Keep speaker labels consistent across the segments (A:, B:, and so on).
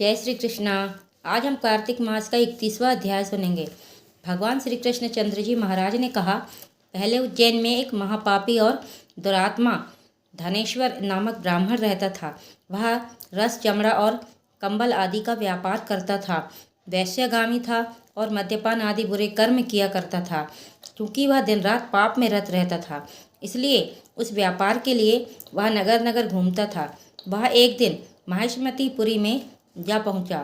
A: जय श्री कृष्णा। आज हम कार्तिक मास का 31वां अध्याय सुनेंगे। भगवान श्री कृष्ण चंद्र जी महाराज ने कहा, पहले उज्जैन में एक महापापी और दुरात्मा धनेश्वर नामक ब्राह्मण रहता था। वह रस, चमड़ा और कंबल आदि का व्यापार करता था। वैश्यगामी था और मद्यपान आदि बुरे कर्म किया करता था। क्योंकि वह दिन रात पाप में रत रहता था, इसलिए उस व्यापार के लिए वह नगर नगर घूमता था। वह एक दिन माहिष्मतीपुरी में जा पहुंचा।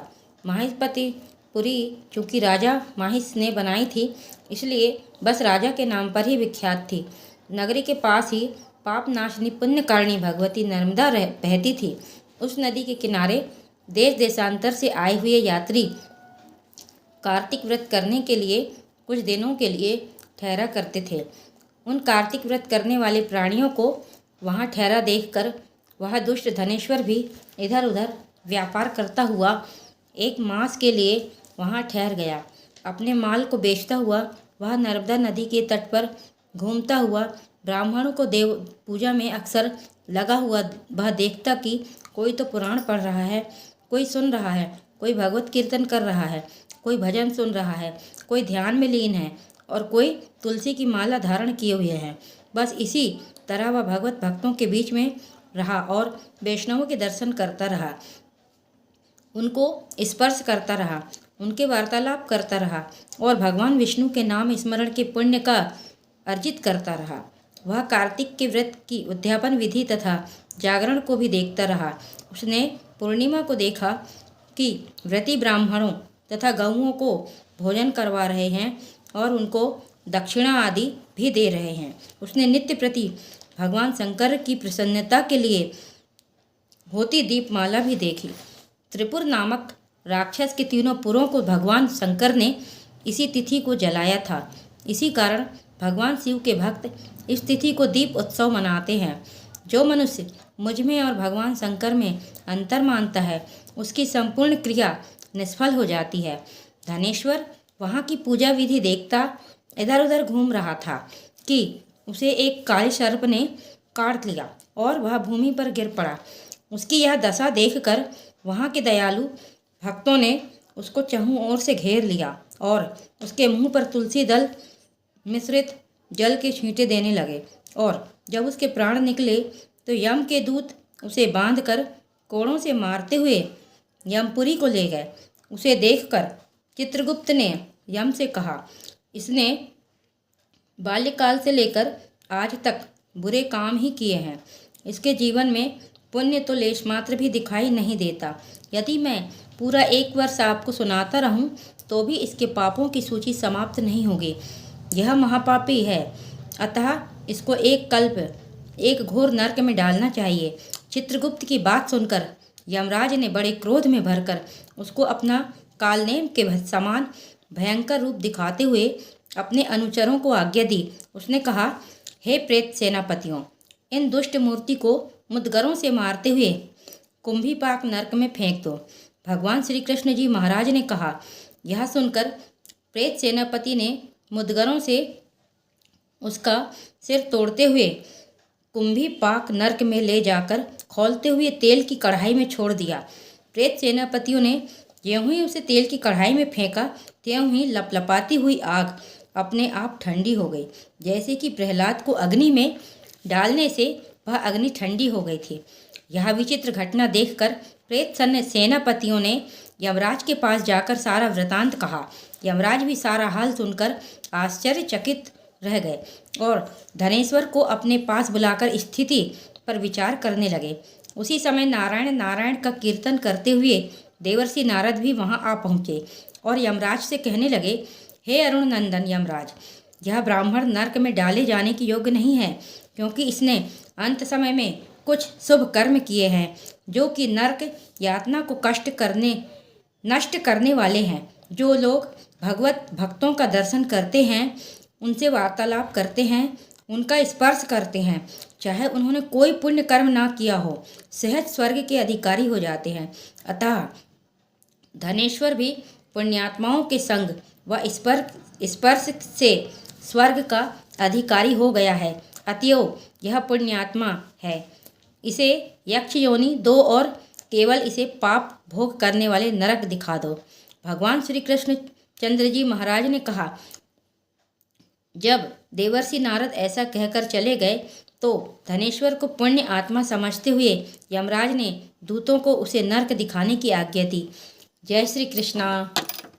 A: माहिष्मतीपुरी चूँकि राजा माहिष ने बनाई थी, इसलिए बस राजा के नाम पर ही विख्यात थी। नगरी के पास ही पाप नाशनी पुण्यकारिणी भगवती नर्मदा बहती थी। उस नदी के किनारे देश देशांतर से आए हुए यात्री कार्तिक व्रत करने के लिए कुछ दिनों के लिए ठहरा करते थे। उन कार्तिक व्रत करने वाले प्राणियों को वहाँ ठहरा देखकर वह दुष्ट धनेश्वर भी इधर उधर व्यापार करता हुआ एक मास के लिए वहाँ ठहर गया। अपने माल को बेचता हुआ वह नर्मदा नदी के तट पर घूमता हुआ ब्राह्मणों को देव पूजा में अक्सर लगा हुआ वह देखता कि कोई तो पुराण पढ़ रहा है, कोई सुन रहा है, कोई भगवत कीर्तन कर रहा है, कोई भजन सुन रहा है, कोई ध्यान में लीन है और कोई तुलसी की माला धारण किए हुए है। बस इसी तरह वह भगवत भक्तों के बीच में रहा और वैष्णवों के दर्शन करता रहा, उनको स्पर्श करता रहा, उनके वार्तालाप करता रहा और भगवान विष्णु के नाम स्मरण के पुण्य का अर्जित करता रहा। वह कार्तिक के व्रत की उद्यापन विधि तथा जागरण को भी देखता रहा। उसने पूर्णिमा को देखा कि व्रती ब्राह्मणों तथा गौओं को भोजन करवा रहे हैं और उनको दक्षिणा आदि भी दे रहे हैं। उसने नित्य प्रति भगवान शंकर की प्रसन्नता के लिए होती दीपमाला भी देखी। त्रिपुर नामक राक्षस के तीनों पुरों को भगवान शंकर ने इसी तिथि को जलाया था। इसी कारण भगवान शिव के भक्त इस तिथि को दीप उत्सव मनाते हैं। जो मनुष्य मुझ में और भगवान शंकर में अंतर मानता है, उसकी संपूर्ण क्रिया निष्फल हो जाती है। धनेश्वर वहाँ की पूजा विधि देखता इधर उधर घूम रहा था कि उसे एक काले सर्प ने काट लिया और वह भूमि पर गिर पड़ा। उसकी यह दशा देखकर वहाँ के दयालु भक्तों ने उसको चहुं ओर से घेर लिया और उसके मुंह पर तुलसी दल मिश्रित जल के छींटे देने लगे। और जब उसके प्राण निकले तो यम के दूत उसे बांधकर कोड़ों से मारते हुए यमपुरी को ले गए। उसे देखकर चित्रगुप्त ने यम से कहा, इसने बाल्यकाल से लेकर आज तक बुरे काम ही किए हैं। इसके जीवन में पुण्य तो लेश मात्र भी दिखाई नहीं देता। यदि मैं पूरा 1 वर्ष आपको सुनाता रहूं तो भी इसके पापों की सूची समाप्त नहीं होगी। यह महापापी है, अतः इसको एक कल्प एक घोर नरक में डालना चाहिए। चित्रगुप्त की बात सुनकर यमराज ने बड़े क्रोध में भरकर उसको अपना कालनेम के समान भयंकर रूप दिखाते हुए अपने अनुचरों को आज्ञा दी। उसने कहा, हे प्रेत सेनापतियों, इन दुष्ट मूर्ति को मुद्गरों से मारते हुए कुंभीपाक नरक में फेंक दो। भगवान श्री कृष्ण जी महाराज ने कहा। यह सुनकर प्रेत सेनापति ने मुद्गरों से उसका सिर तोड़ते हुए कुंभीपाक नरक में ले जाकर खौलते हुए तेल की कढ़ाई में छोड़ दिया। प्रेत सेनापतियों ने ज्यों ही उसे तेल की कढ़ाई में फेंका, त्यों ही लपलपाती हुई आग अपने आप ठंडी हो गई, जैसे कि प्रहलाद को अग्नि में डालने से वह अग्नि ठंडी हो गई थी। यह विचित्र घटना देखकर प्रेत सेनापतियों ने यमराज के पास जाकर सारा वृतांत कहा। यमराज भी सारा हाल सुनकर आश्चर्यचकित रह गए और धनेश्वर को अपने पास बुलाकर स्थिति पर विचार करने लगे। उसी समय नारायण नारायण का कीर्तन करते हुए देवर्षि नारद भी वहां आ पहुँचे और यमराज से कहने लगे, हे अरुण नंदन यमराज, यह ब्राह्मण नरक में डाले जाने की योग्य नहीं है, क्योंकि इसने अंत समय में कुछ शुभ कर्म किए हैं जो कि नरक यातना को नष्ट करने वाले हैं। जो लोग भगवत भक्तों का दर्शन करते हैं, उनसे वार्तालाप करते हैं, उनका स्पर्श करते हैं, चाहे उन्होंने कोई पुण्य कर्म ना किया हो, सहज स्वर्ग के अधिकारी हो जाते हैं। अतः धनेश्वर भी पुण्यात्माओं के संग व स्पर्श से स्वर्ग का अधिकारी हो गया है। अतएव यह पुण्यात्मा है। इसे यक्ष योनि 2 और केवल इसे पाप भोग करने वाले नरक दिखा दो। भगवान श्री कृष्ण चंद्र जी महाराज ने कहा, जब देवर्षि नारद ऐसा कहकर चले गए तो धनेश्वर को पुण्य आत्मा समझते हुए यमराज ने दूतों को उसे नरक दिखाने की आज्ञा दी। जय श्री कृष्णा।